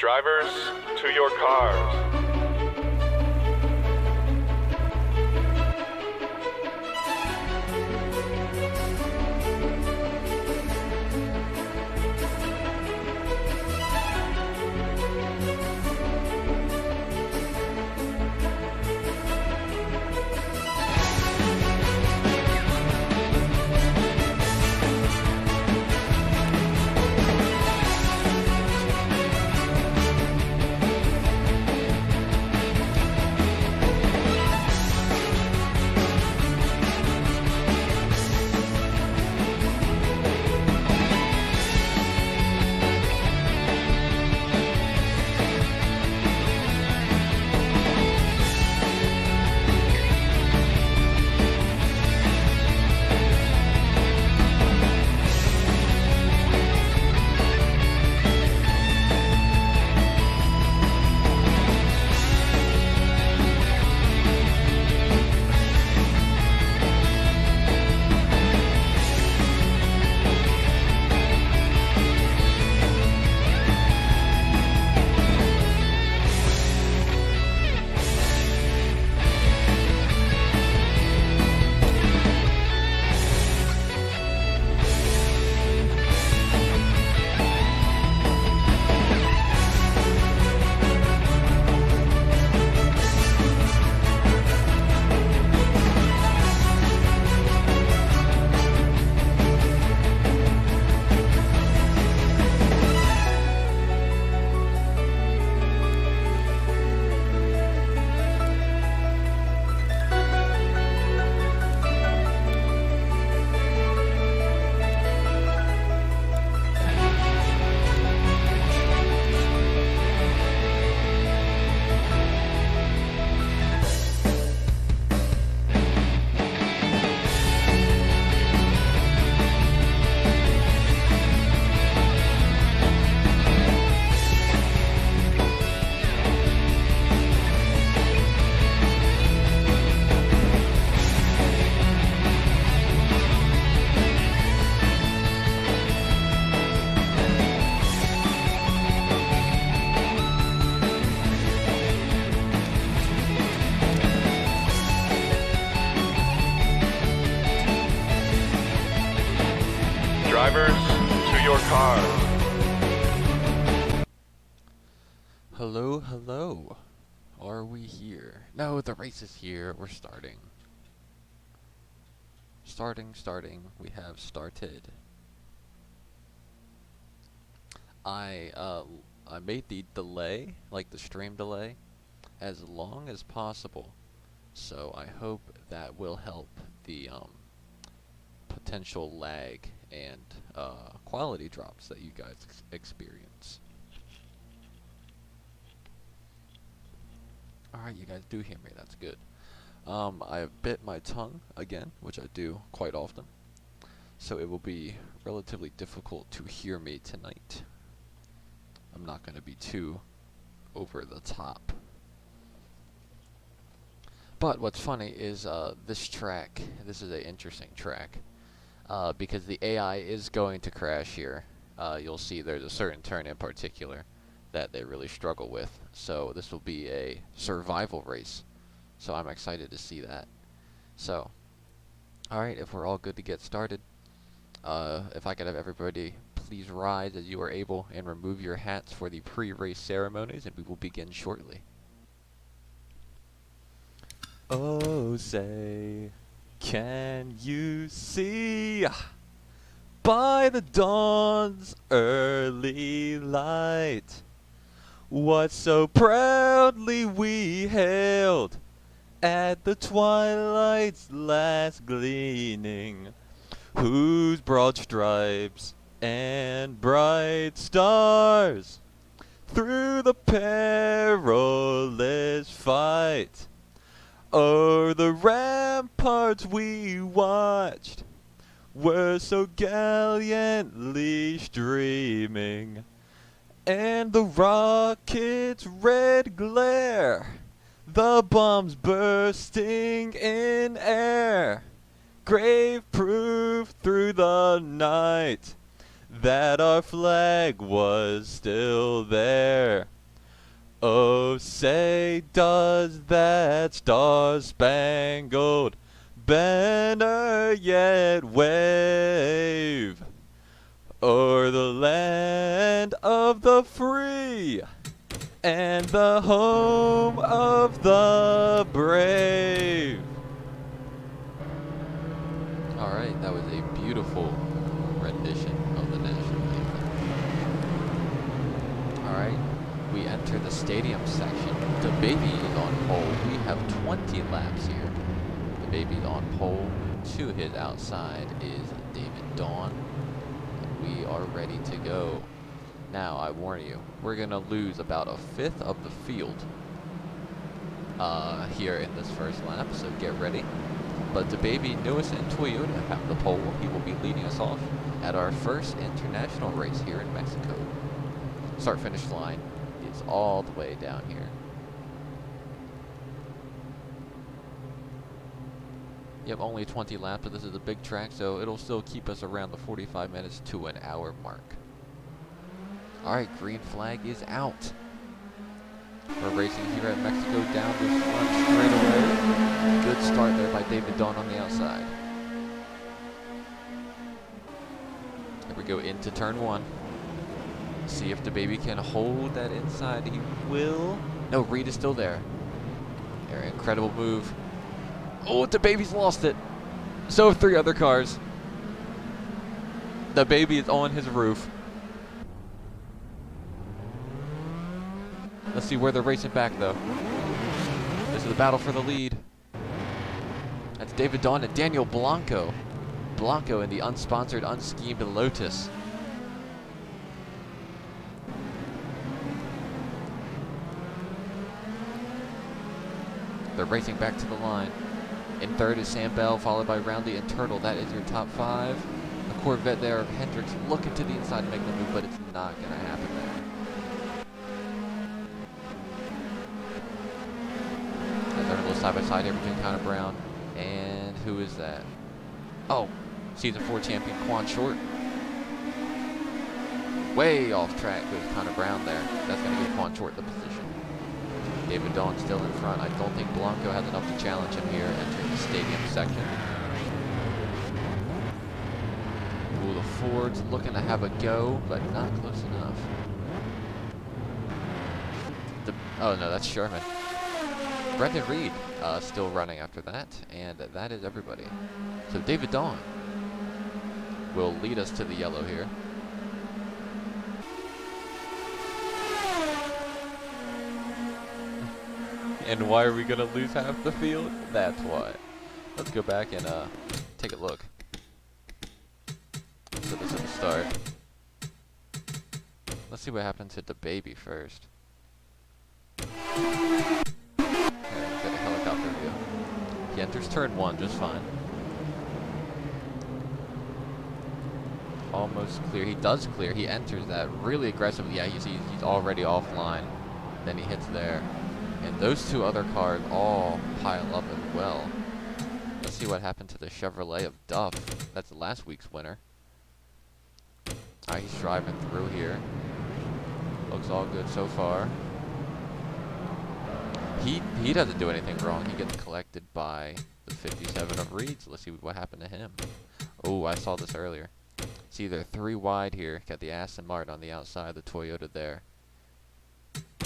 Drivers, to your cars. Drivers, to your cars. Hello, hello. Are we here? No, the race is here. We're starting. Starting. We have started. I made the delay, like the stream delay, as long as possible. So I hope that will help the potential lag and quality drops that you guys experience. Alright, you guys do hear me, that's good. I bit my tongue again, which I do quite often, so it will be relatively difficult to hear me tonight. I'm not going to be too over the top. But what's funny is this track, this is an interesting track, because the AI is going to crash here. You'll see there's a certain turn in particular that they really struggle with. So this will be a survival race. So I'm excited to see that. So, alright, if we're all good to get started, if I could have everybody please rise as you are able and remove your hats for the pre-race ceremonies, and we will begin shortly. Oh, say, can you see by the dawn's early light what so proudly we hailed at the twilight's last gleaming, whose broad stripes and bright stars through the perilous fight o'er the ramparts we watched were so gallantly streaming, and the rocket's red glare, the bombs bursting in air, grave proof through the night that our flag was still there. Oh, say does that star-spangled banner yet wave o'er the land of the free and the home of the brave? Alright, that was a beautiful rendition of the national anthem. Alright, we enter the stadium section. The baby is on pole. We have 20 laps here. The baby's on pole. To his outside is David Dawn. We are ready to go. Now, I warn you, we're going to lose about a fifth of the field here in this first lap, so get ready. But the baby newest in Toyota have the pole. He will be leading us off at our first international race here in Mexico. Start-finish line is all the way down here. You have only 20 laps, but this is a big track, so it'll still keep us around the 45 minutes to an hour mark. Alright, green flag is out. We're racing here at Mexico down the front straightaway. Good start there by David Dawn on the outside. Here we go into turn one. See if the baby can hold that inside. He will. No, Reed is still there. Very incredible move. Oh, the baby's lost it. So have 3 other cars. The baby is on his roof. Let's see where they're racing back, though. This is the battle for the lead. That's David Dawn and Daniel Blanco. Blanco in the unsponssored, unschemed Lotus. They're racing back to the line. In third is Sam Bell, followed by Roundy and Turtle. That is your top 5. The Corvette there of Hendricks looking to the inside to make the move, but it's not going to happen there. They're a little side by side here between Connor Brown and who is that? Oh, season 4 champion Quan Short. Way off track goes Connor Brown there. That's going to give Quan Short the position. David Dawn still in front. I don't think Blanco has enough to challenge him here entering the stadium section. Ooh, the Ford's looking to have a go, but not close enough. Oh no, that's Sherman. Brendan Reed still running after that, and that is everybody. So David Dawn will lead us to the yellow here. And why are we going to lose half the field? That's why. Let's go back and take a look. So this is the start. Let's see what happened to the baby first. Here, get a helicopter view. He enters turn 1 just fine. Almost clear. He does clear. He enters that really aggressively. Yeah, you see he's already offline. Then he hits there. And those 2 other cars all pile up as well. Let's see what happened to the Chevrolet of Duff. That's last week's winner. Alright, he's driving through here. Looks all good so far. He doesn't do anything wrong. He gets collected by the 57 of Reed's. Let's see what happened to him. Oh, I saw this earlier. See, they're 3 wide here. Got the Aston Martin on the outside, the Toyota there.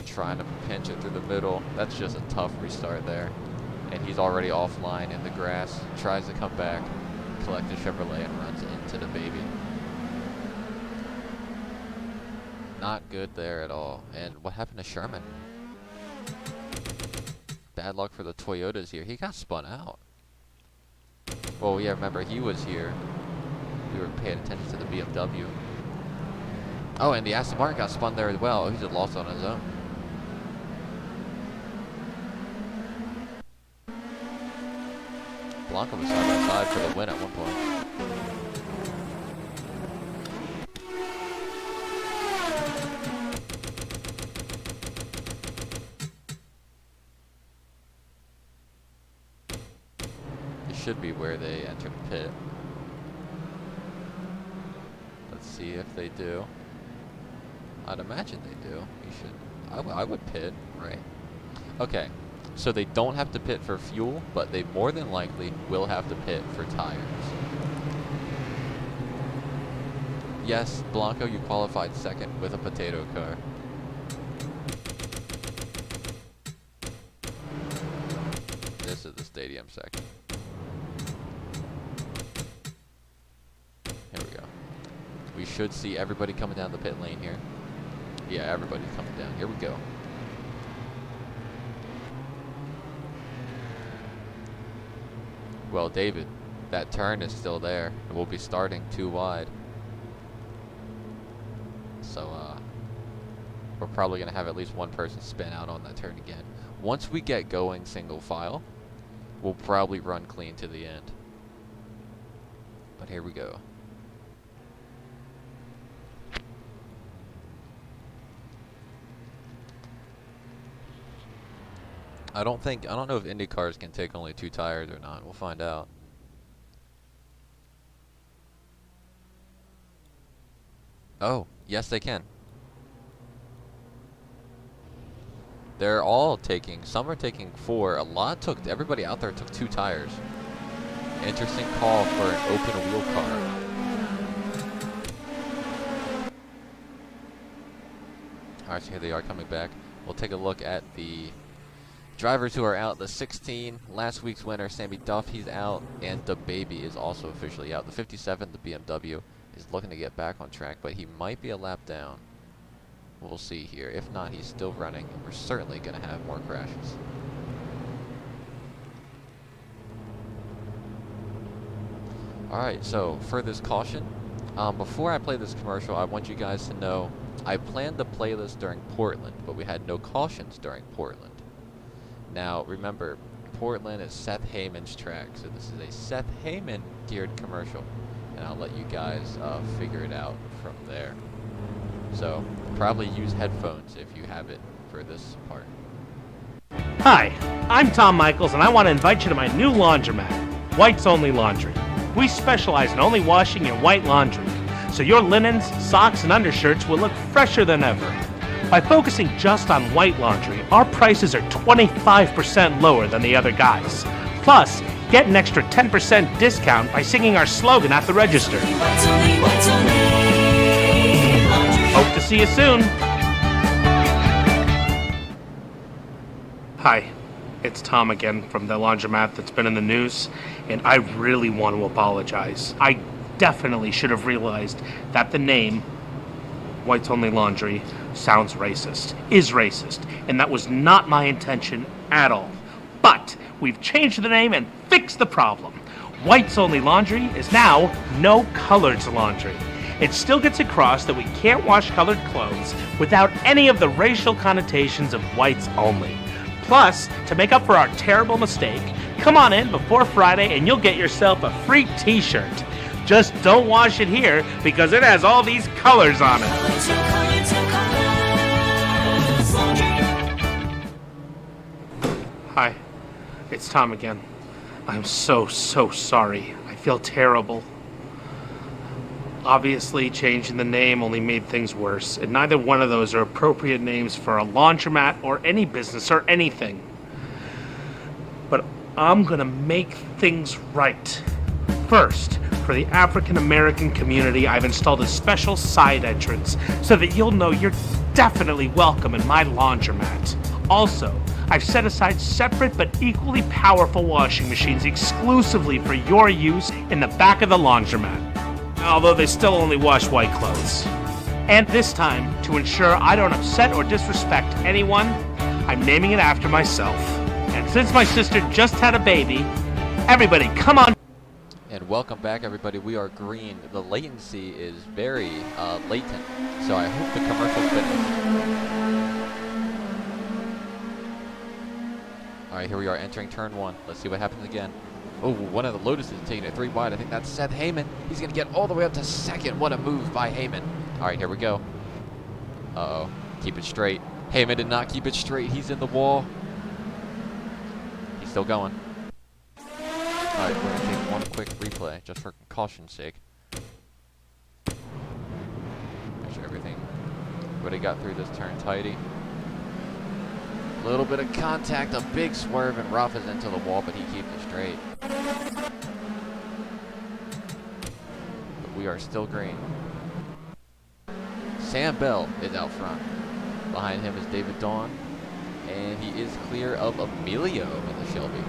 Trying to pinch it through the middle. That's just a tough restart there. And he's already offline in the grass. Tries to come back, collect the Chevrolet, and runs into the baby. Not good there at all. And what happened to Sherman? Bad luck for the Toyotas here. He got spun out. Well, yeah, remember, he was here. We were paying attention to the BMW. Oh, and the Aston Martin got spun there as well. He just lost on his own. Blanco was side by side for the win at one point. This should be where they enter the pit. Let's see if they do. I'd imagine they do. You should. I would pit, right? Okay. So they don't have to pit for fuel, but they more than likely will have to pit for tires. Yes, Blanco, you qualified second with a potato car. This is the stadium section. Here we go. We should see everybody coming down the pit lane here. Yeah, everybody's coming down. Here we go. Well, David, that turn is still there. We'll be starting too wide. So, we're probably going to have at least one person spin out on that turn again. Once we get going single file, we'll probably run clean to the end. But here we go. I don't know if Indy cars can take only 2 tires or not. We'll find out. Oh, yes they can. They're all taking, some are taking 4. Everybody out there took 2 tires. Interesting call for an open wheel car. Alright, so here they are coming back. We'll take a look at the drivers who are out. The 16, last week's winner, Sammy Duff, he's out, and the baby is also officially out. The 57, the BMW, is looking to get back on track, but he might be a lap down. We'll see here. If not, he's still running, and we're certainly going to have more crashes. Alright, so for this caution, before I play this commercial, I want you guys to know I planned to play this during Portland, but we had no cautions during Portland. Now, remember, Portland is Seth Heyman's track, so this is a Seth Heyman geared commercial, and I'll let you guys figure it out from there. So, probably use headphones if you have it for this part. Hi, I'm Tom Michaels, and I want to invite you to my new laundromat, White's Only Laundry. We specialize in only washing in white laundry, so your linens, socks, and undershirts will look fresher than ever. By focusing just on white laundry, our prices are 25% lower than the other guys. Plus, get an extra 10% discount by singing our slogan at the register. Hope to see you soon. Hi, it's Tom again from the laundromat that's been in the news, and I really want to apologize. I definitely should have realized that the name White's Only Laundry sounds racist, is racist, and that was not my intention at all. But we've changed the name and fixed the problem. White's Only Laundry is now No Coloreds Laundry. It still gets across that we can't wash colored clothes without any of the racial connotations of whites only. Plus, to make up for our terrible mistake, come on in before Friday and you'll get yourself a free t-shirt. Just don't wash it here because it has all these colors on it. Hi, it's Tom again. I'm so sorry. I feel terrible. Obviously, changing the name only made things worse, and neither one of those are appropriate names for a laundromat or any business or anything. But I'm gonna make things right. First, for the African American community, I've installed a special side entrance so that you'll know you're definitely welcome in my laundromat. Also, I've set aside separate but equally powerful washing machines exclusively for your use in the back of the laundromat, although they still only wash white clothes. And this time, to ensure I don't upset or disrespect anyone, I'm naming it after myself. And since my sister just had a baby, everybody come on. And welcome back, everybody. We are green. The latency is very latent, so I hope the commercial finished. All right, here we are entering turn 1. Let's see what happens again. Oh, one of the Lotuses taking it 3 wide. I think that's Seth Heyman. He's going to get all the way up to second. What a move by Heyman. All right, here we go. Uh-oh. Keep it straight. Heyman did not keep it straight. He's in the wall. He's still going. All right, we're going to take one quick replay just for caution's sake. he got through this turn tidy. Little bit of contact, a big swerve, and Rafa's into the wall, but he keeps it straight. But we are still green. Sam Bell is out front. Behind him is David Dawn, and he is clear of Emilio in the Shelby.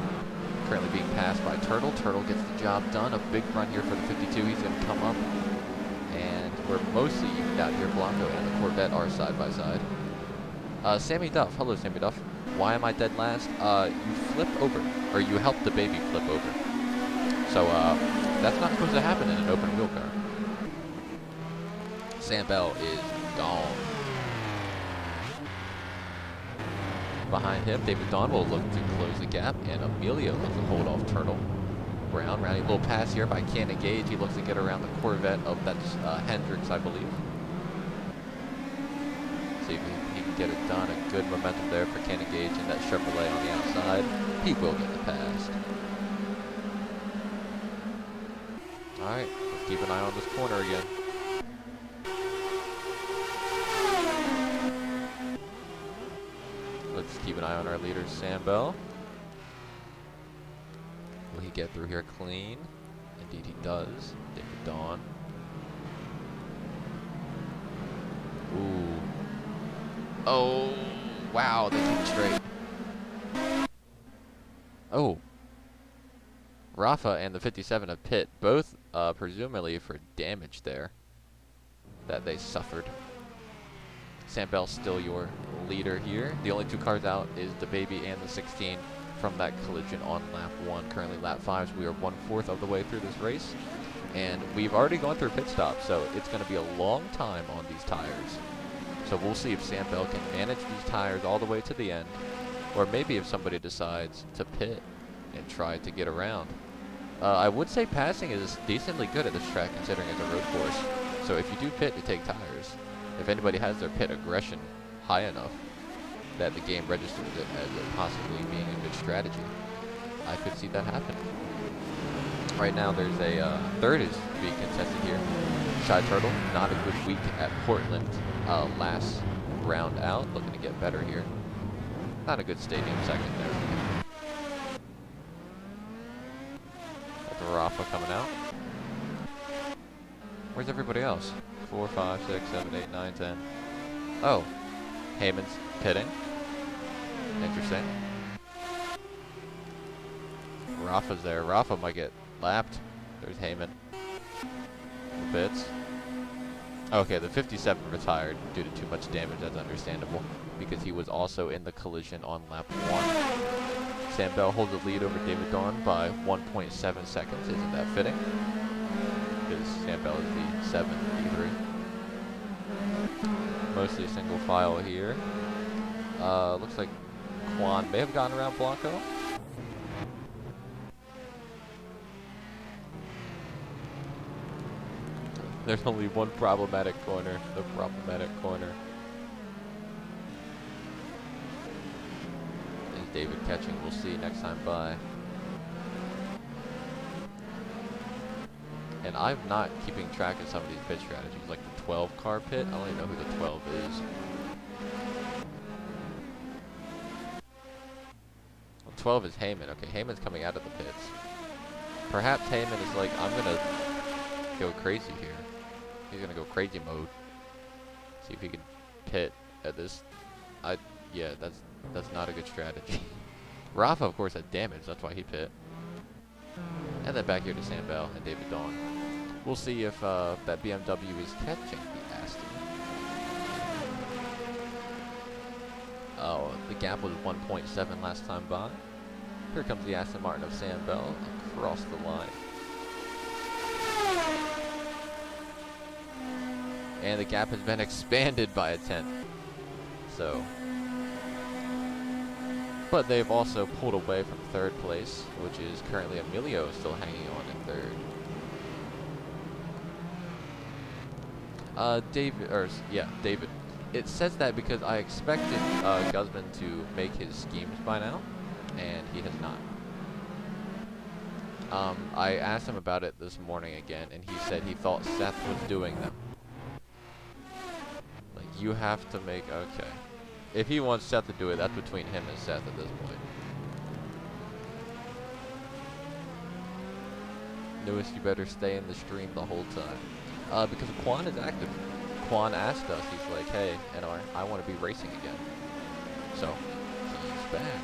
Currently being passed by Turtle. Turtle gets the job done. A big run here for the 52. He's going to come up, and we're mostly evened out here. Blanco and the Corvette are side by side. Sammy Duff. Hello, Sammy Duff. Why am I dead last? You flip over, or you help the baby flip over. So, that's not supposed to happen in an open wheel car. Sam Bell is gone. Behind him, David Dawn will look to close the gap, and Emilio looks to hold off Turtle. Brown, roundy little pass here by Cannon Gage. He looks to get around the Corvette of that's Hendricks, I believe. See if he can get it done. A good momentum there for Cannon Gage and that Chevrolet on the outside. He will get the pass. Alright, let's keep an eye on this corner again. Let's keep an eye on our leader, Sam Bell. Will he get through here clean? Indeed he does. David Dawn. Ooh. Oh, wow, they keep it straight. Oh. Rafa and the 57 have pit, both presumably for damage there that they suffered. Sam Bell's still your leader here. The only two cars out is the baby and the 16 from that collision on lap 1. Currently lap 5, so we are 1/4 of the way through this race. And we've already gone through pit stop, so it's going to be a long time on these tires. So we'll see if Sam Bell can manage these tires all the way to the end, or maybe if somebody decides to pit and try to get around. I would say passing is decently good at this track considering it's a road course. So if you do pit to take tires, if anybody has their pit aggression high enough that the game registers it as it possibly being a good strategy, I could see that happen. Right now there's a third is being contested here. Shy Turtle, not a good week at Portland last round out, looking to get better here. Not a good stadium second there. That's Rafa coming out. Where's everybody else? 4, 5, 6, 7, 8, 9, 10. Oh, Heyman's pitting. Interesting. Rafa's there. Rafa might get lapped. There's Heyman. Bits. Okay, the 57 retired due to too much damage. That's understandable because he was also in the collision on lap 1. Sam Bell holds the lead over David Dawn by 1.7 seconds. Isn't that fitting? Because Sam Bell is the 7, E3. Mostly single file here. Looks like Quan may have gotten around Blanco. There's only one problematic corner, the problematic corner. Is David catching? We'll see next time by. And I'm not keeping track of some of these pit strategies, like the 12 car pit. I don't even know who the 12 is. Well, 12 is Heyman. Okay, Heyman's coming out of the pits. Perhaps Heyman is like, I'm gonna go crazy here. He's gonna go crazy mode. See if he can pit at this. Yeah, that's not a good strategy. Rafa, of course, had damage. That's why he pit. And then back here to Sam Bell and David Dawn. We'll see if that BMW is catching the Aston. Oh, the gap was 1.7 last time by. Here comes the Aston Martin of Sam Bell across the line. And the gap has been expanded by a 10th. So, but they've also pulled away from third place, which is currently Emilio still hanging on in third. David. It says that because I expected Guzman to make his schemes by now, and he has not. I asked him about it this morning again, and he said he thought Seth was doing them. Like, You have to make, okay. If he wants Seth to do it, that's between him and Seth at this point. Newest, you better stay in the stream the whole time. Because Quan is active. Quan asked us, he's like, hey, NR, I want to be racing again. So, he's back.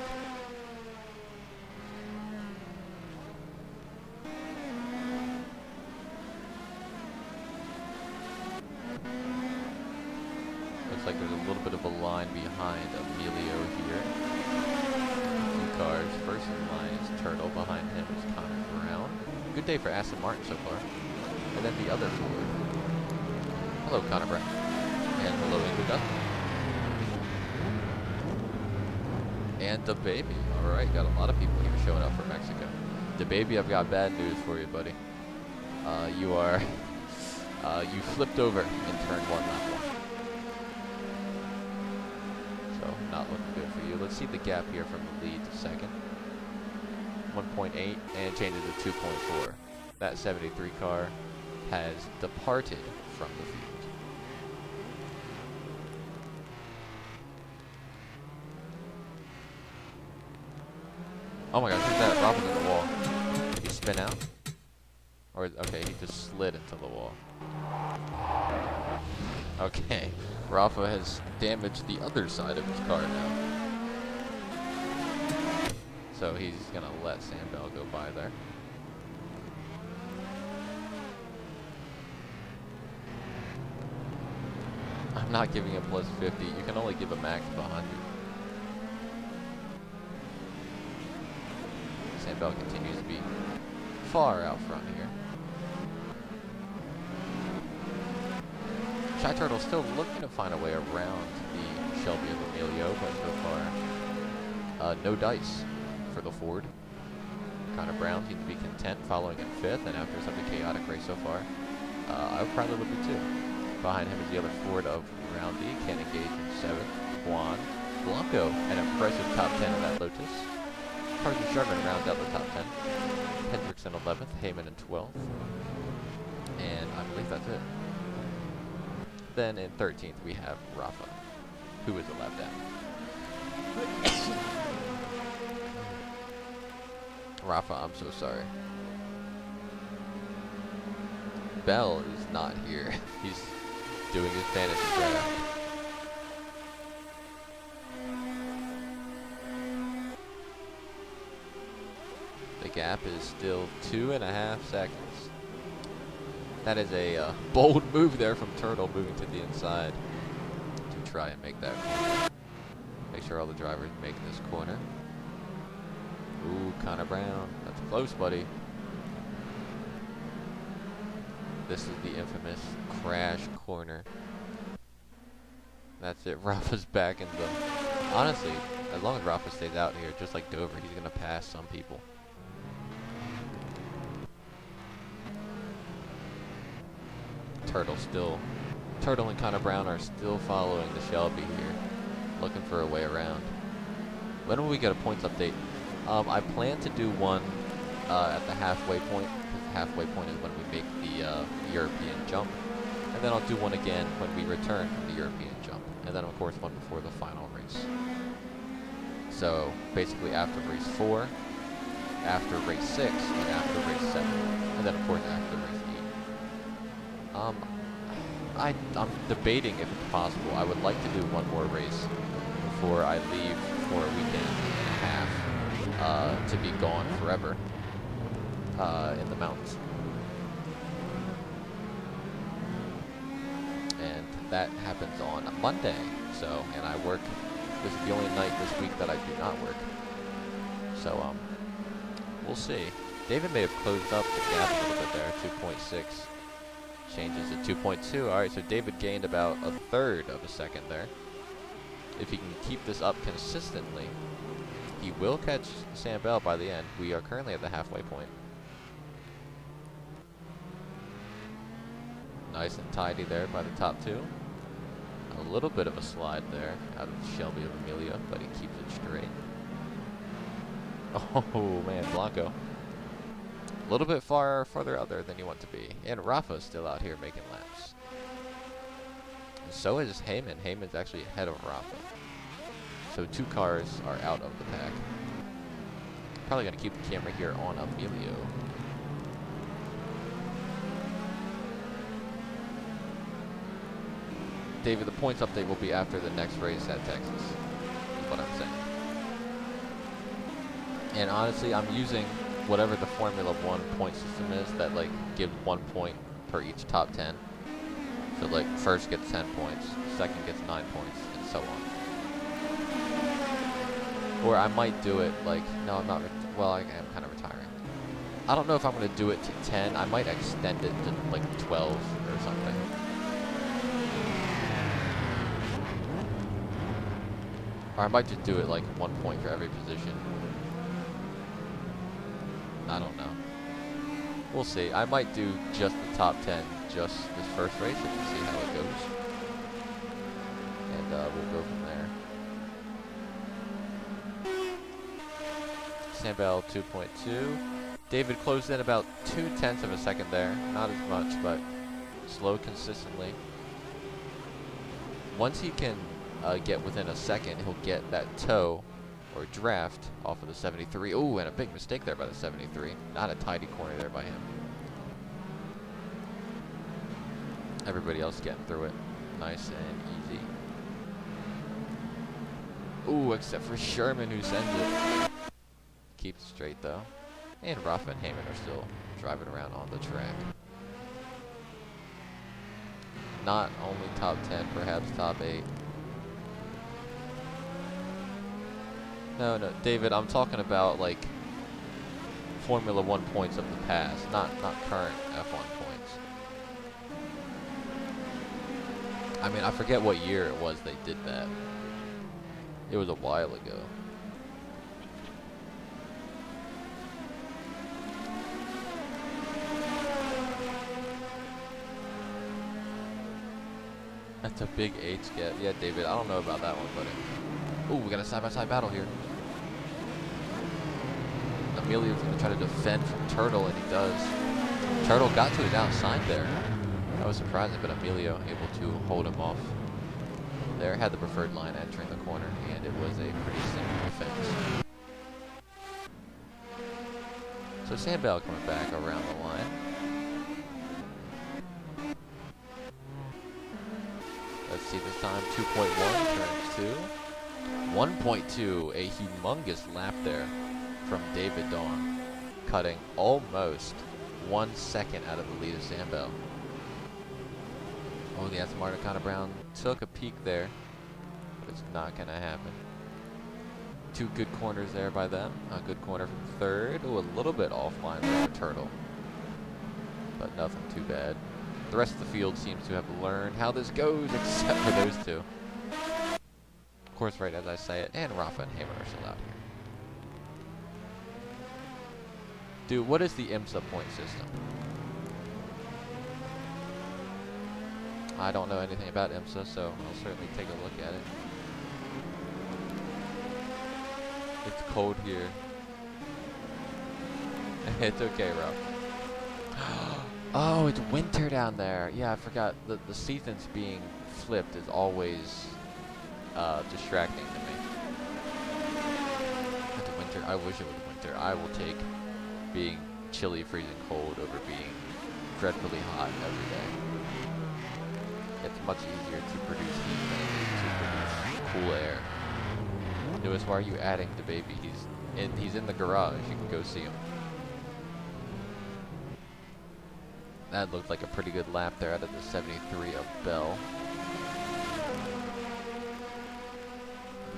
Looks like there's a little bit of a line behind Emilio here. Two cars. First in line is Turtle. Behind him is Connor Brown. Good day for Aston Martin so far. And then the other Ford. Hello, Connor Brown. And hello, Ingrid Dutton. And the baby. Alright, got a lot of people here showing up from Mexico. The baby, I've got bad news for you, buddy. You are... you flipped over in turn 1, lap 1. So, not looking good for you. Let's see the gap here from the lead to second. 1.8, and it changes to 2.4. That 73 car has departed from the field. Oh my gosh, who's that? Rafa's in the wall. Did he spin out? Or, okay, he just slid into the wall. Okay, Rafa has damaged the other side of his car now. So he's gonna let Sam Bell go by there. I'm not giving him plus 50. You can only give a max of 100. Sam Bell continues to be far out front here. Shy Turtle's still looking to find a way around the Shelby of Emilio, but so far, no dice for the Ford. Connor Brown seems to be content following in 5th, and after such a chaotic race so far, I probably would be too. Behind him is the other Ford of Roundy, can't engage in 7th. Juan Blanco, an impressive top 10 in that Lotus. Carson Sherman rounds out the top 10. Hendricks in 11th, Heyman in 12th. And I believe that's it. Then in 13th we have Rafa, who is a lap down. Rafa, I'm so sorry. Bell is not here. He's doing his fantasy draft. The gap is still 2.5 seconds. That is a bold move there from Turtle, moving to the inside to try and make that corner. Make sure all the drivers make this corner. Ooh, Connor Brown. That's close, buddy. This is the infamous crash corner. That's it. Rafa's back in the... Honestly, as long as Rafa stays out here, just like Dover, he's going to pass some people. Turtle and Connor Brown are still following the Shelby here, looking for a way around. When will we get a points update? I plan to do one at the halfway point, because the halfway point is when we make the European jump. And then I'll do one again when we return from the European jump. And then, of course, one before the final race. So, basically after race 4, after race 6, and after race 7. And then, of course, after race 8. I'm debating if it's possible. I would like to do one more race before I leave for a weekend and a half to be gone forever in the mountains. And that happens on Monday. So, and I work. This is the only night this week that I do not work. So, we'll see. David may have closed up the gap a little bit there, 2.6. Changes to 2.2. Alright, so David gained about 1/3 of a second there. If he can keep this up consistently, he will catch Sam Bell by the end. We are currently at the halfway point. Nice and tidy there by the top 2. A little bit of a slide there out of the Shelby of Amelia, but he keeps it straight. Oh man, Blanco. A little bit farther out there than you want to be. And Rafa's still out here making laps. so is Heyman. Heyman's actually ahead of Rafa. So 2 cars are out of the pack. Probably going to keep the camera here on Emilio. David, the points update will be after the next race at Texas, is what I'm saying. And honestly, I'm using whatever the Formula 1 point system is that like gives 1 point per each top 10. So like first gets 10 points, second gets 9 points, and so on. Or I might do it like, no, I'm not, well, I am kind of retiring. I don't know if I'm going to do it to 10. I might extend it to like 12 or something. Or I might just do it like 1 point for every position. I don't know. We'll see. I might do just the top 10, just this first race, and see how it goes. And we'll go from there. Sam Bell 2.2. David closed in about 0.2 of a second there. Not as much, but slow consistently. Once he can get within a second, he'll get that toe or draft off of the 73. Ooh, and a big mistake there by the 73. Not a tidy corner there by him. Everybody else getting through it. Nice and easy. Ooh, except for Sherman who sends it. Keeps it straight though. And Rafa and Heyman are still driving around on the track. Not only top 10, perhaps top 8. No, David, I'm talking about like Formula 1 points of the past, not current F1 points. I mean, I forget what year it was they did that. It was a while ago. That's a big H get. Yeah, David, I don't know about that one, buddy. Ooh, we got a side-by-side battle here. Emilio's going to try to defend from Turtle, and he does. Turtle got to his outside there. That was surprising, but Emilio able to hold him off. There, had the preferred line entering the corner, and it was a pretty simple defense. So Sam Bell coming back around the line. Let's see this time, 2.1 turns 2. 1.2, a humongous lap there from David Dawn, cutting almost 1 second out of the lead of Sam Bell. Oh, the Aston Martin Connor Brown took a peek there, but it's not going to happen. 2 good corners there by them. A good corner from third. Oh, a little bit offline there for Turtle, but nothing too bad. The rest of the field seems to have learned how this goes, except for those two. Of course, right as I say it, and Rafa and Heyman are still out here. Dude, what is the IMSA point system? I don't know anything about IMSA, so I'll certainly take a look at it. It's cold here. It's okay, Rob. Oh, it's winter down there. Yeah, I forgot. The seasons being flipped is always distracting to me. It's winter. I wish it was winter. I will take being chilly, freezing cold over being dreadfully hot every day. It's much easier to produce heat than it is to produce cool air. Lewis, why are you adding the baby? He's in the garage. You can go see him. That looked like a pretty good lap there out of the 73 of Bell.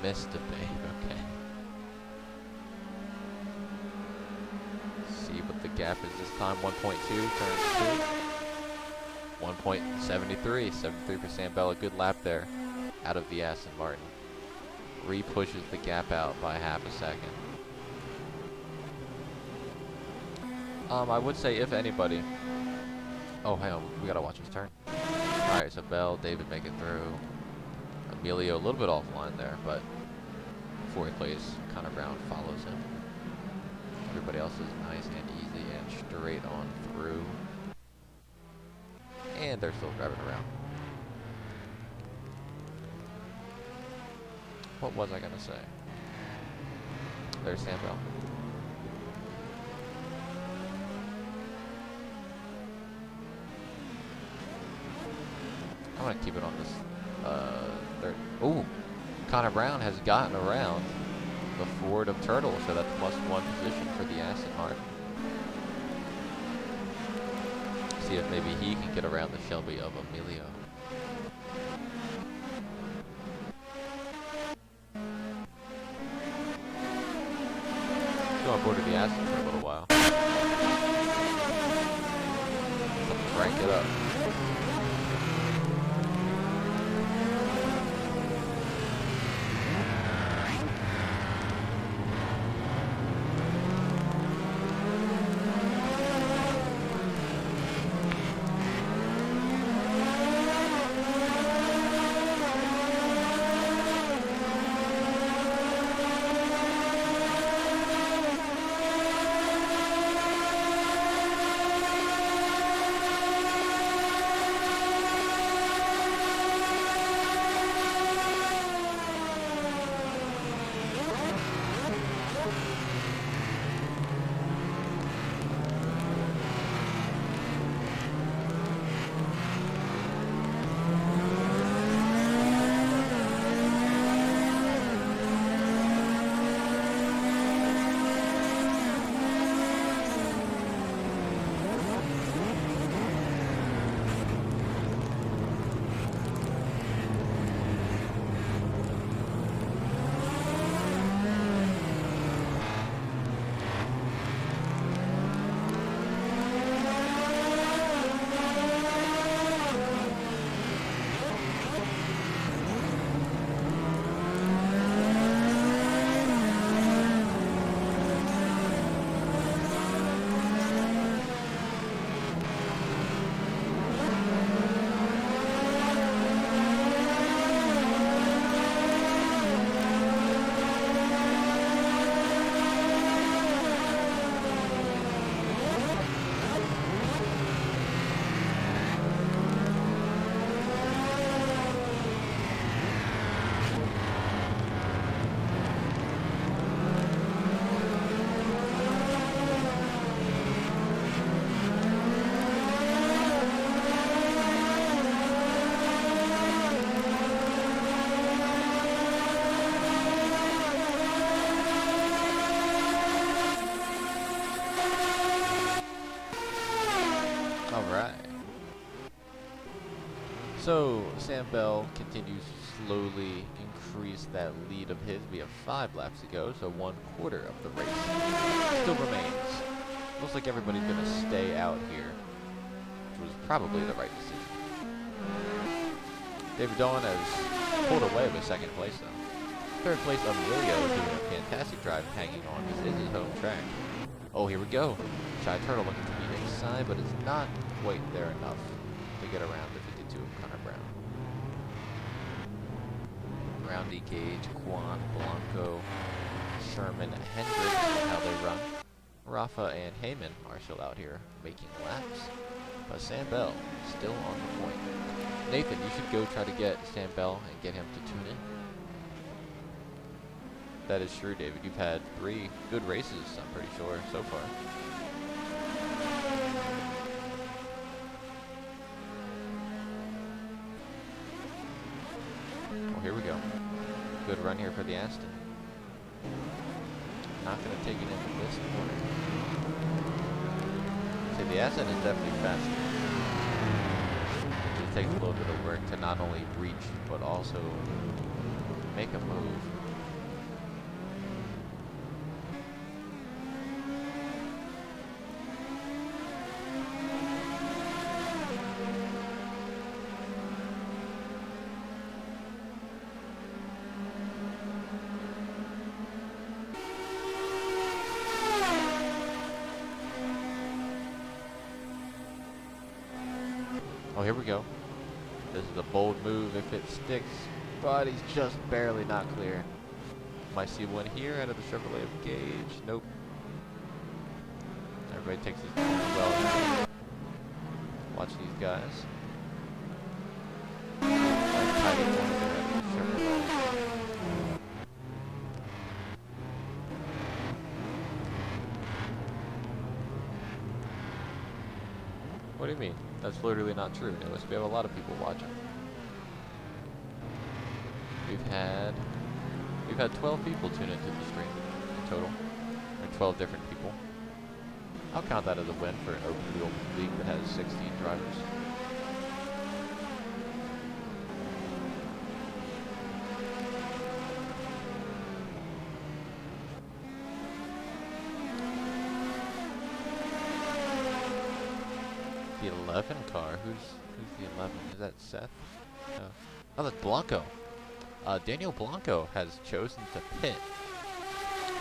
Missed a babe, okay. See what the gap is this time. 1.2 turns 2. 1.73. 73 for Sam Bell. A good lap there out of the Aston Martin. Re-pushes the gap out by half a second. I would say if anybody... Oh, hang on, we gotta watch his turn. Alright, so Bell, David make it through. Emilio a little bit offline there, but before he plays, Connor Brown follows him. Everybody else is nice and easy and straight on through. And they're still driving around. What was I gonna say? There's Sam Bell. I'm gonna keep it on this third. Ooh, Connor Brown has gotten around the Ford of Turtle, so that's +1 position for the Aston Martin. See if maybe he can get around the Shelby of Emilio. Go on board with the Aston for a little while. Crank it up. So Sam Bell continues to slowly increase that lead of his. We have 5 laps to go, so 1/4 of the race still remains. Looks like everybody's going to stay out here, which was probably the right decision. David Dawn has pulled away with 2nd place though. 3rd place, Emilio, doing a fantastic drive hanging on. This is his home track. Oh, here we go. Shy Turtle looking to beat inside, but it's not quite there enough to get around the 52 of Connor Brown. Roundy, Gage, Quan, Blanco, Sherman, Hendricks, how they run. Rafa and Heyman are still out here making laps, but Sam Bell still on the point. Nathan, you should go try to get Sam Bell and get him to tune in. That is true, David. You've had 3 good races, I'm pretty sure, so far. Well, here we go. Good run here for the Aston. Not going to take it into this corner. See, the Aston is definitely faster. It takes a little bit of work to not only reach, but also make a move. Oh, here we go. This is a bold move if it sticks, but he's just barely not clear. Might see one here out of the Chevrolet of Gage. Nope. Everybody takes his time well. Watch these guys. Tight corner there out of the Chevrolet. What do you mean? That's literally not true, Nicholas. We have a lot of people watching. We've had 12 people tune into the stream in total, or 12 different people. I'll count that as a win for an open wheel league that has 16 drivers. The 11 car. Who's the 11? Is that Seth? No. Oh, that's Blanco. Daniel Blanco has chosen to pit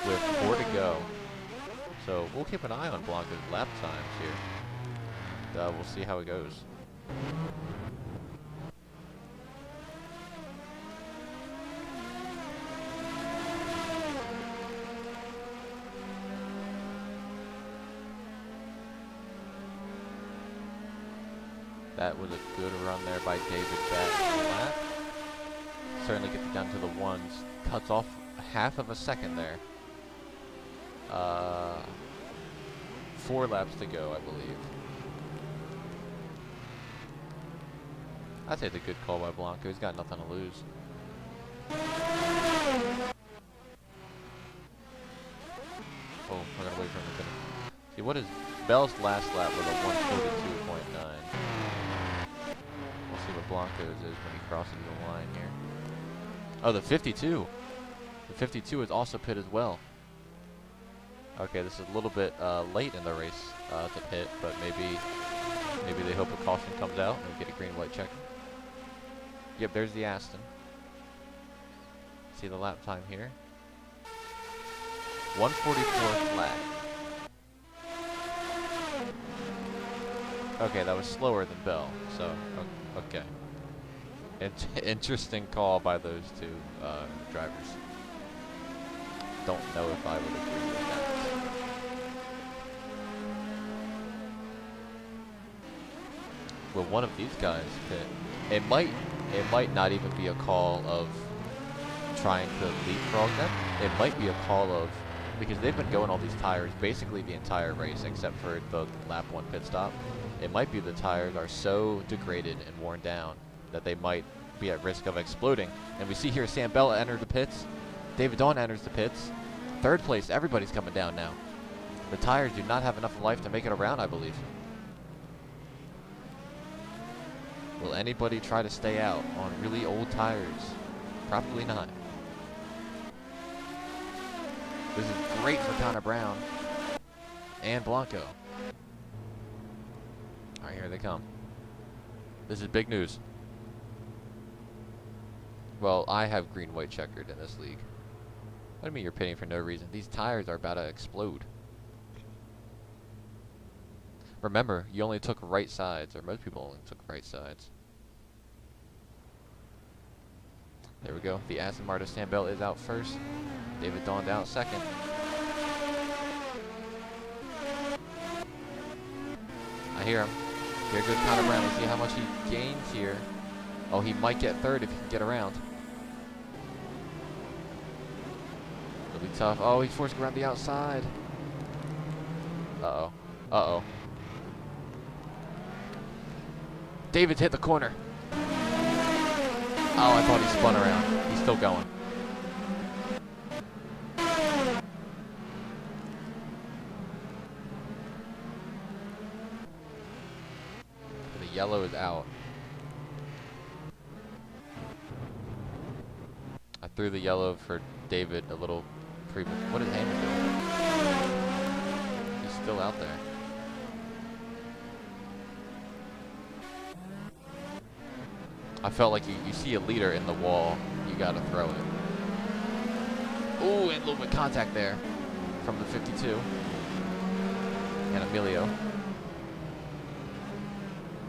with 4 to go. So we'll keep an eye on Blanco's lap times here. We'll see how it goes. That was a good run there by David that lap. Certainly gets it down to the ones. Cuts off half of a second there. 4 laps to go, I believe. I'd say it's a good call by Blanco. He's got nothing to lose. Oh, we're gonna wait for him to finish. See, what is Bell's last lap with a 142.9? We'll see what Blanco's is when he crosses the line here. Oh, the 52. The 52 is also pit as well. Okay, this is a little bit late in the race to pit, but maybe they hope a caution comes out and we get a green-white check. Yep, there's the Aston. See the lap time here. 144 flat. Okay, that was slower than Bell, so okay. Interesting call by those two drivers. Don't know if I would agree with that. Will one of these guys pit? It might not even be a call of trying to leapfrog them. It might be a call of, because they've been going all these tires basically the entire race except for the lap 1 pit stop. It might be the tires are so degraded and worn down that they might be at risk of exploding. And we see here Sam Bell enter the pits. David Dawn enters the pits. 3rd place, everybody's coming down now. The tires do not have enough life to make it around, I believe. Will anybody try to stay out on really old tires? Probably not. This is great for Connor Brown and Blanco. Alright, here they come. This is big news. Well, I have green-white checkered in this league. What do you mean you're pitting for no reason? These tires are about to explode. Remember, you only took right sides, or most people only took right sides. There we go. The Aston Martin Sam Bell is out first. David Dawn out second. I hear him. Here goes Connor Brown. Let's see how much he gains here. Oh, he might get 3rd if he can get around. It'll be tough. Oh, he's forced around the outside. Uh-oh. Uh-oh. David's hit the corner. Oh, I thought he spun around. He's still going. The yellow is out. I threw the yellow for David a little pre. What is Heyman doing? He's still out there. I felt like you see a leader in the wall, you gotta throw it. Ooh, and a little bit of contact there from the 52. And Emilio.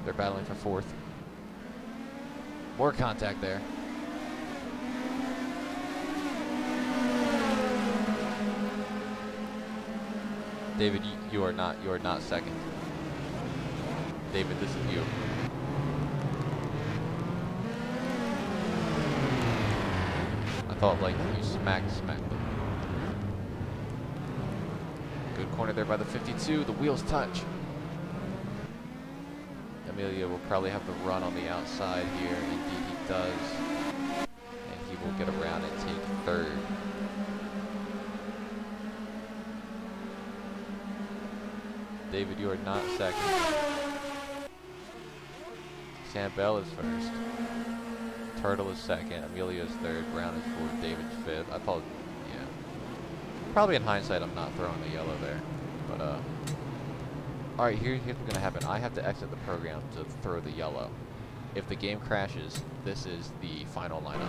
They're battling for 4th. More contact there. David, you are not second. David, this is you. I thought like you smacked them. Good corner there by the 52. The wheels touch. Emilio will probably have the run on the outside here. Indeed he does. And he will get around and take third. David, you are not second. Sam Bell is first. Turtle is second. Emilio is third. Brown is fourth. David's fifth. I thought, yeah. Probably in hindsight, I'm not throwing the yellow there. But, alright, here's what's going to happen. I have to exit the program to throw the yellow. If the game crashes, this is the final lineup.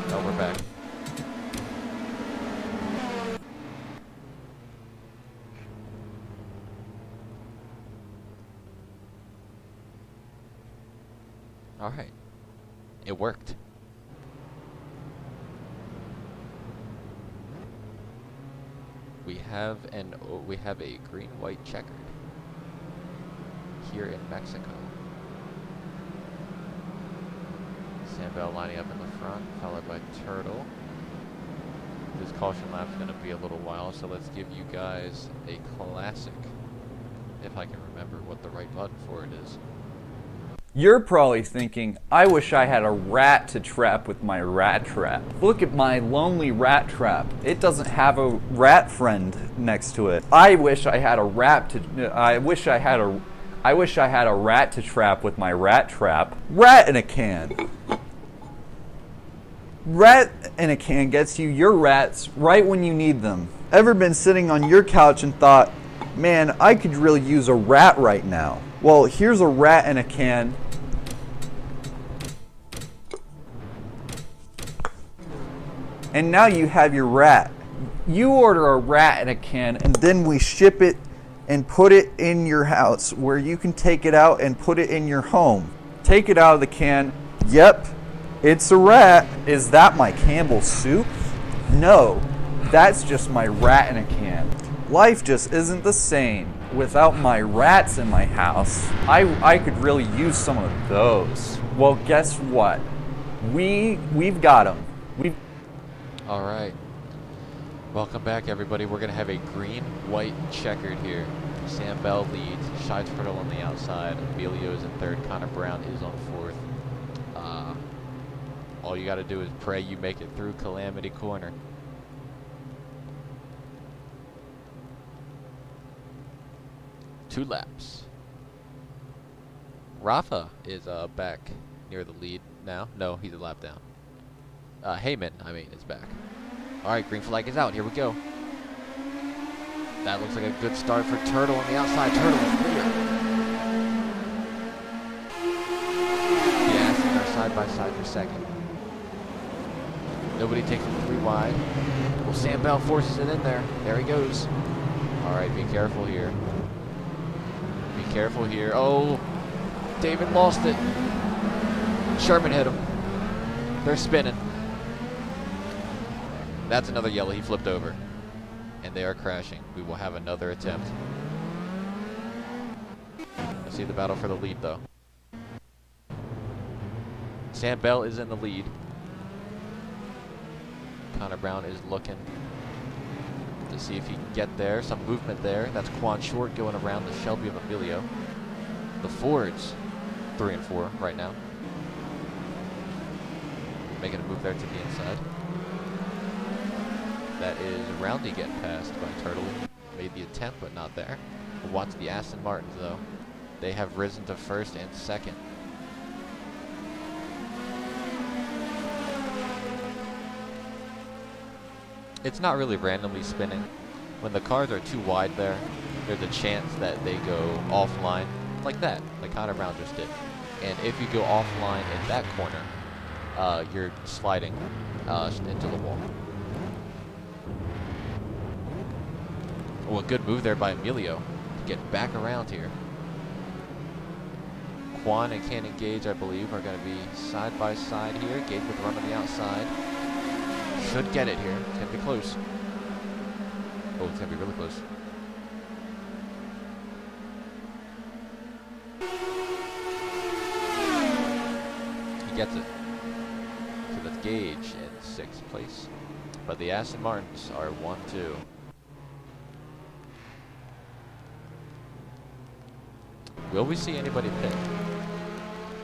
Oh, we're back. Alright. It worked. We have a green-white checkered here in Mexico. Sam Bell lining up in the front, followed by Turtle. This caution lap's going to be a little while, so let's give you guys a classic, if I can remember what the right button for it is. You're probably thinking, I wish I had a rat to trap with my rat trap. Look at my lonely rat trap. It doesn't have a rat friend next to it. I wish I had a rat to trap with my rat trap. Rat in a can. Rat in a can gets you your rats right when you need them. Ever been sitting on your couch and thought, man, I could really use a rat right now? Well, here's a rat in a can. And now you have your rat. You order a rat in a can, and then we ship it and put it in your house where you can take it out and put it in your home. Take it out of the can. Yep, it's a rat. Is that my Campbell's soup? No, that's just my rat in a can. Life just isn't the same without my rats in my house. I could really use some of those. Well, guess what? We've got them. All right. Welcome back, everybody. We're going to have a green-white checkered here. Sam Bell leads. Shy Turtle on the outside. Emilio is in third. Connor Brown is on fourth. All you got to do is pray you make it through Calamity Corner. Two laps. Rafa is back near the lead now. No, he's a lap down. Heyman, is back. Alright, green flag is out. Here we go. That looks like a good start for Turtle on the outside. Turtle is clear. The Aston are side by side for second. Nobody takes them three wide. Well, Sam Bell forces it in there. There he goes. Alright, be careful here. Be careful here. Oh, David lost it. Sherman hit him. They're spinning. That's another yellow. He flipped over. And they are crashing. We will have another attempt. Let's see the battle for the lead, though. Sam Bell is in the lead. Connor Brown is looking to see if he can get there. Some movement there. That's Quan Short going around the Shelby of Emilio. The Fords, 3 and 4 right now. Making a move there to the inside. That is Roundy getting passed by Turtle. Made the attempt, but not there. We'll watch the Aston Martins, though. They have risen to first and second. It's not really randomly spinning. When the cars are too wide there, there's a chance that they go offline, like that, like Connor Brown just did. And if you go offline in that corner, you're sliding into the wall. Oh, a good move there by Emilio to get back around here. Quan and Cannon Gage, I believe, are going to be side by side here. Gage with the run on the outside. Should get it here. It's going to be close. Oh, it's going to be really close. He gets it. So that's Gage in 6th place. But the Aston Martins are 1-2. Will we see anybody pit?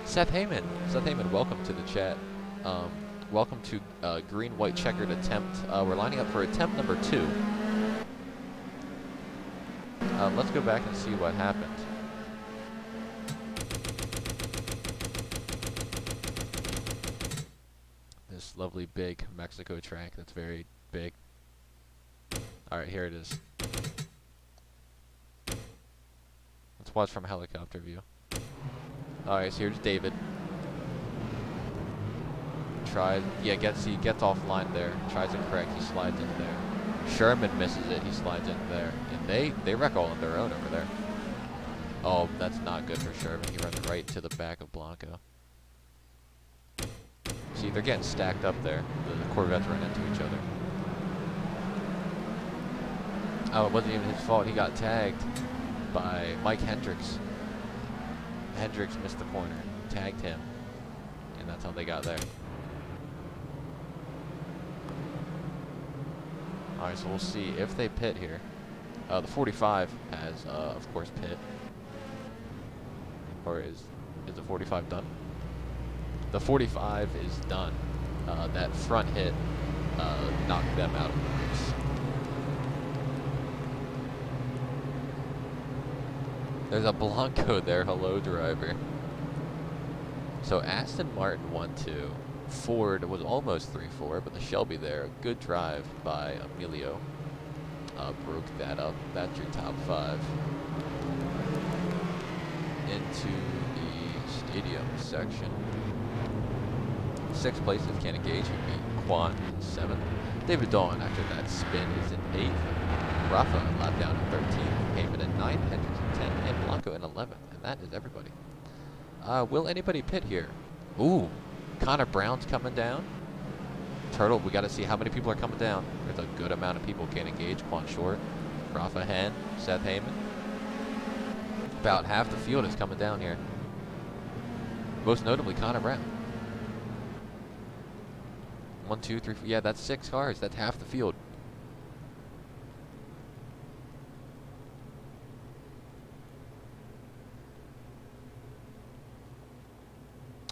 Seth Heyman. Seth Heyman, welcome to the chat. Welcome to green-white checkered attempt. We're lining up for attempt number 2. Let's go back and see what happened. This lovely big Mexico track that's very big. Alright, here it is. Let's watch from helicopter view. Alright, so here's David. He gets offline there. Tries to correct, he slides in there. Sherman misses it, he slides in there. And they wreck all on their own over there. Oh, that's not good for Sherman. He runs right to the back of Blanco. See, they're getting stacked up there. The Corvettes run into each other. Oh, it wasn't even his fault. He got tagged by Mike Hendricks. Hendricks missed the corner, tagged him, and that's how they got there. Alright, so we'll see if they pit here. The 45 has, of course, pit. Or is the 45 done? The 45 is done. That front hit knocked them out of the race. There's a Blanco there. Hello, driver. So Aston Martin 1-2. Ford was almost 3-4, but the Shelby there, a good drive by Emilio. Broke that up. That's your top 5. Into the stadium section. 6th place is Cannon Gage, who beat Quan in 7th. David Dawn, after that spin, is in 8th. Rafa lap down in 13th. Heyman in 9th. Hendricks in 10th. And Blanco in 11th. And that is everybody. Will anybody pit here? Ooh, Connor Brown's coming down. Turtle, we got to see how many people are coming down. There's a good amount of people. Cannon Gage, Quan Short, Rafa Hen, Seth Heyman. About half the field is coming down here. Most notably, Connor Brown. 1, 2, 3, 4. Yeah, that's 6 cars. That's half the field.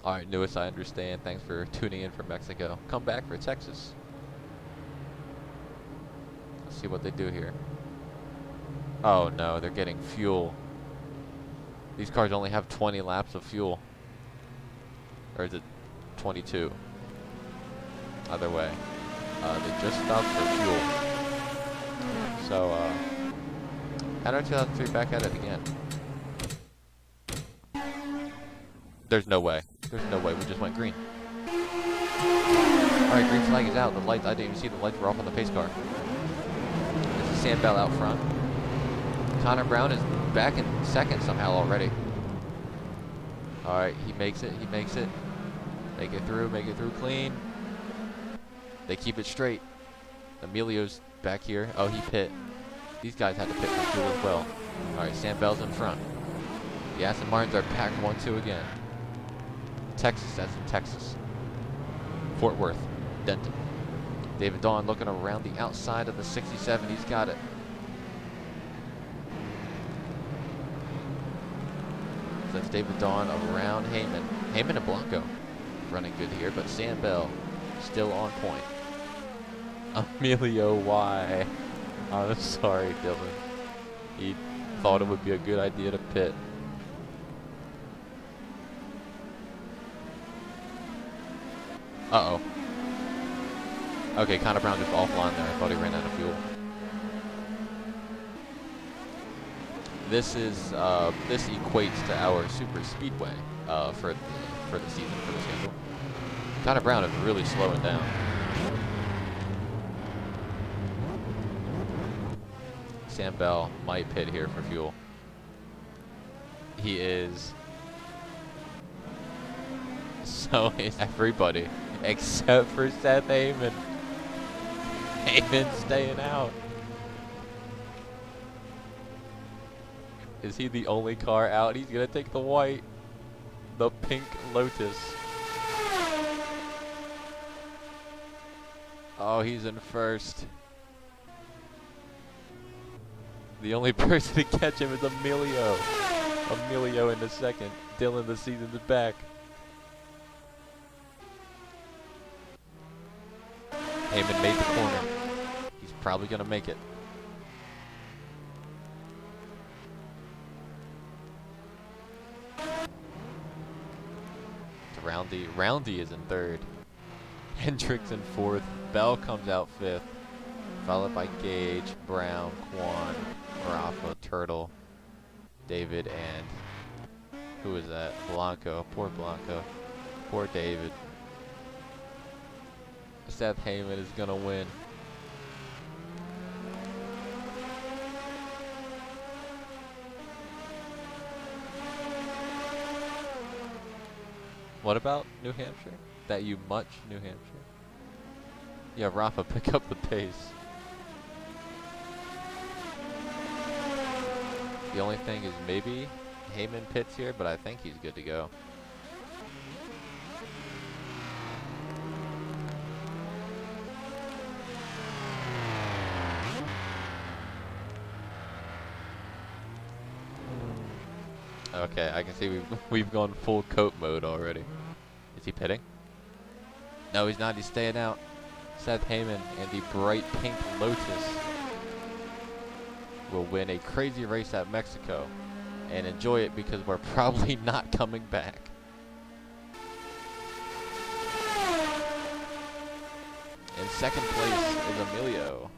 Alright, Newest, I understand. Thanks for tuning in from Mexico. Come back for Texas. Let's see what they do here. Oh no, they're getting fuel. These cars only have 20 laps of fuel. Or is it 22? Either way. They just stopped for fuel. So, Counter 2003 back at it again. There's no way. There's no way. We just went green. Alright, green flag is out. The lights, I didn't even see the lights were off on the pace car. There's a Sandbell out front. Connor Brown is back in 2nd somehow already. Alright, he makes it. He makes it. Make it through clean. They keep it straight. Emilio's back here. Oh, he pit. These guys had to pit for fuel as well. Alright, Sandbell's in front. The Aston Martins are packed 1-2 again. Texas, that's in Texas. Fort Worth, Denton. David Dawn looking around the outside of the 67. He's got it. So that's David Dawn around Heyman. Heyman and Blanco running good here, but Sandbell still on point. Emilio, why? I'm sorry, Dylan. He thought it would be a good idea to pit. Uh-oh. Okay, Connor Brown just offline there. I thought he ran out of fuel. This is this equates to our super speedway for the season, for the schedule. Connor Brown is really slowing down. Sandbell might pit here for fuel. He is. So is everybody except for Seth Heyman. Heyman's staying out. Is he the only car out? He's gonna take the white. The pink Lotus. Oh, he's in first. The only person to catch him is Emilio. Emilio in the second. Dylan, the season's back. Heyman made the corner. He's probably gonna make it. To Roundy. Roundy is in third. Hendricks in fourth. Bell comes out fifth. Followed by Gage, Brown, Quan, Rafa, Turtle, David, and who is that? Blanco. Poor Blanco. Poor David. Seth Heyman is gonna win. What about New Hampshire? That you much New Hampshire? Yeah, Rafa, pick up the pace. The only thing is maybe Heyman pits here, but I think he's good to go. Okay, I can see we've gone full coat mode already. Is he pitting? No, he's not. He's staying out. Seth Heyman and the bright pink Lotus will win a crazy race at Mexico and enjoy it because we're probably not coming back. In second place is Emilio.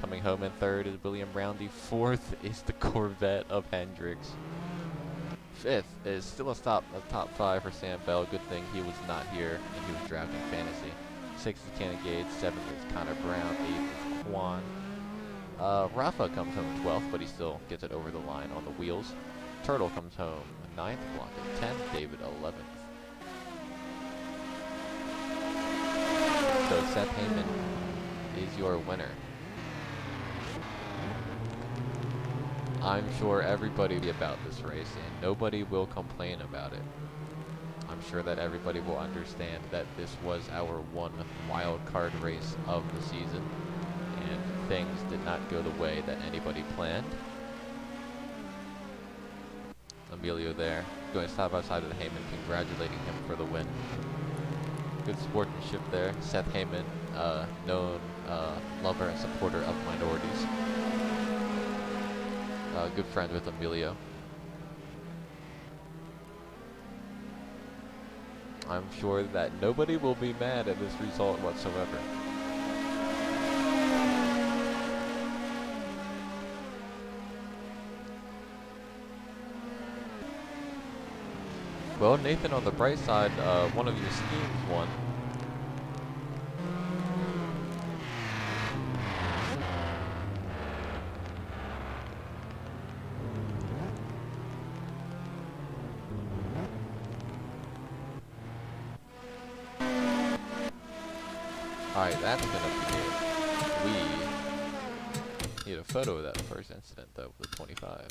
Coming home in third is William Roundy. Fourth is the Corvette of Hendricks. Fifth is still a top five for Sam Bell. Good thing he was not here and he was drafting fantasy. Sixth is Cannon Gage. Seventh is Connor Brown. Eighth is Quan. Rafa comes home 12th, but he still gets it over the line on the wheels. Turtle comes home 9th, Blanca 10th, David 11th. So Seth Heyman is your winner. I'm sure everybody will be about this race, and nobody will complain about it. I'm sure that everybody will understand that this was our one wild card race of the season, and things did not go the way that anybody planned. Emilio there, going side by side with Heyman, congratulating him for the win. Good sportsmanship there. Seth Heyman, known lover and supporter of minorities. Good friend with Emilio. I'm sure that nobody will be mad at this result whatsoever. Well, Nathan, on the bright side, one of your schemes won. Alright, that's been updated. We need a photo of that first incident, though, with the 25.